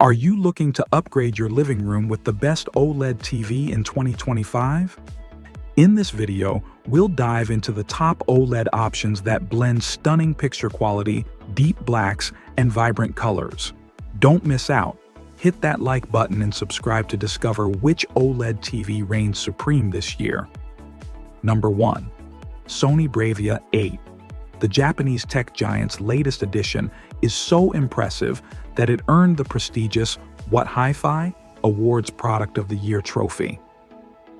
Are you looking to upgrade your living room with the best OLED TV in 2025? In this video, we'll dive into the top OLED options that blend stunning picture quality, deep blacks, and vibrant colors. Don't miss out. Hit that like button and subscribe to discover which OLED TV reigns supreme this year. Number 1. Sony Bravia 8. The Japanese tech giant's latest edition is so impressive that it earned the prestigious What Hi-Fi Awards Product of the Year trophy.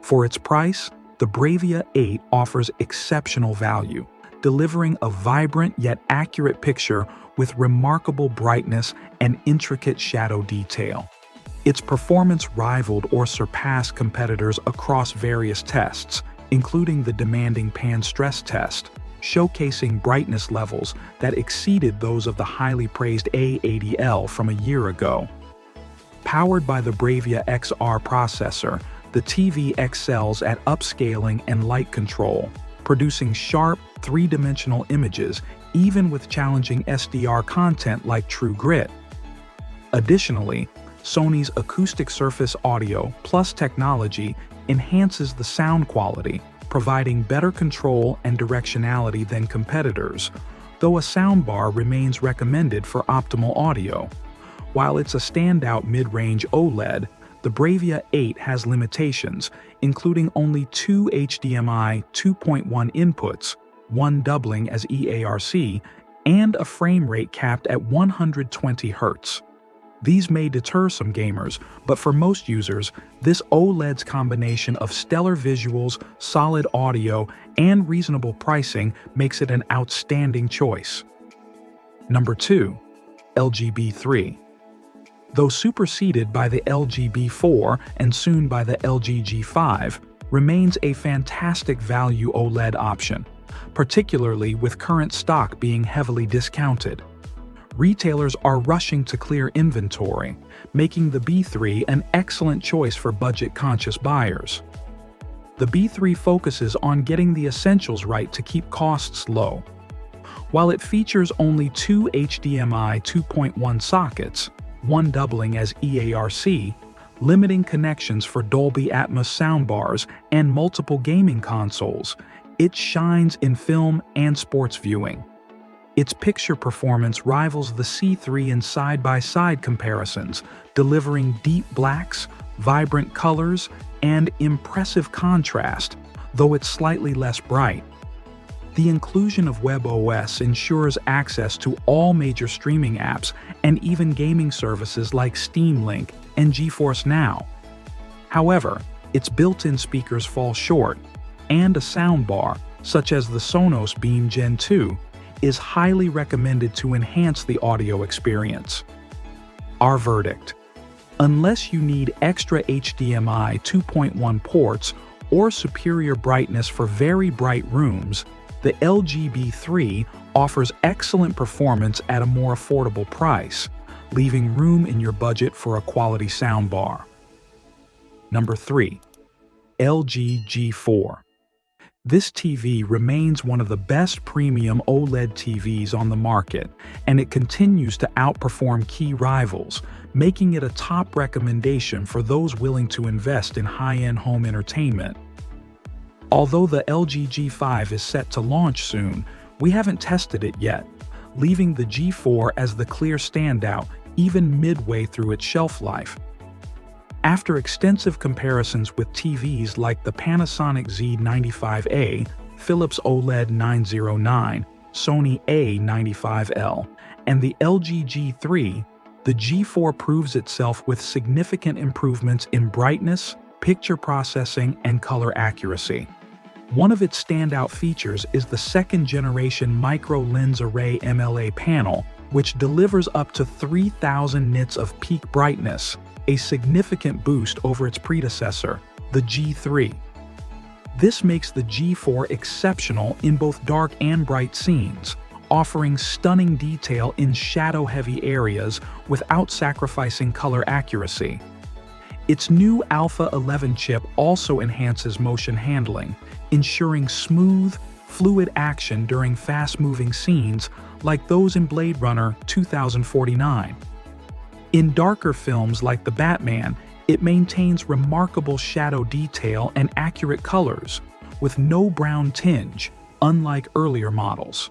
For its price, the Bravia 8 offers exceptional value, delivering a vibrant yet accurate picture with remarkable brightness and intricate shadow detail. Its performance rivaled or surpassed competitors across various tests, including the demanding pan stress test, showcasing brightness levels that exceeded those of the highly praised A80L from a year ago. Powered by the Bravia XR processor, the TV excels at upscaling and light control, producing sharp, three-dimensional images even with challenging SDR content like True Grit. Additionally, Sony's Acoustic Surface Audio Plus technology enhances the sound quality, providing better control and directionality than competitors, though a soundbar remains recommended for optimal audio. While it's a standout mid-range OLED, the Bravia 8 has limitations, including only two HDMI 2.1 inputs, one doubling as EARC, and a frame rate capped at 120 Hz. These may deter some gamers, but for most users, this OLED's combination of stellar visuals, solid audio, and reasonable pricing makes it an outstanding choice. Number 2. LG B3. Though superseded by the LG B4 and soon by the LG G5, remains a fantastic value OLED option, particularly with current stock being heavily discounted. Retailers are rushing to clear inventory, making the B3 an excellent choice for budget-conscious buyers. The B3 focuses on getting the essentials right to keep costs low. While it features only two HDMI 2.1 sockets, one doubling as EARC, limiting connections for Dolby Atmos soundbars, and multiple gaming consoles, it shines in film and sports viewing. Its picture performance rivals the C3 in side-by-side comparisons, delivering deep blacks, vibrant colors, and impressive contrast, though it's slightly less bright. The inclusion of WebOS ensures access to all major streaming apps and even gaming services like Steam Link and GeForce Now. However, its built-in speakers fall short, and a soundbar, such as the Sonos Beam Gen 2, is highly recommended to enhance the audio experience. Our verdict: unless you need extra HDMI 2.1 ports or superior brightness for very bright rooms, the LG B3 offers excellent performance at a more affordable price, leaving room in your budget for a quality soundbar. Number 3. LG G4. This TV remains one of the best premium OLED TVs on the market, and it continues to outperform key rivals, making it a top recommendation for those willing to invest in high-end home entertainment. Although the LG G5 is set to launch soon, we haven't tested it yet, leaving the G4 as the clear standout even midway through its shelf life. After extensive comparisons with TVs like the Panasonic Z95A, Philips OLED 909, Sony A95L, and the LG G3, the G4 proves itself with significant improvements in brightness, picture processing, and color accuracy. One of its standout features is the second-generation Micro Lens Array MLA panel, which delivers up to 3,000 nits of peak brightness, a significant boost over its predecessor, the G3. This makes the G4 exceptional in both dark and bright scenes, offering stunning detail in shadow-heavy areas without sacrificing color accuracy. Its new Alpha 11 chip also enhances motion handling, ensuring smooth, fluid action during fast-moving scenes like those in Blade Runner 2049. In darker films like The Batman, it maintains remarkable shadow detail and accurate colors, with no brown tinge, unlike earlier models.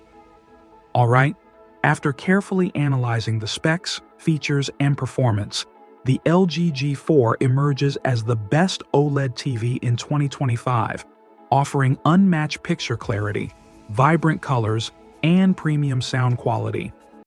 Alright, after carefully analyzing the specs, features, and performance, the LG G4 emerges as the best OLED TV in 2025, offering unmatched picture clarity, vibrant colors, and premium sound quality.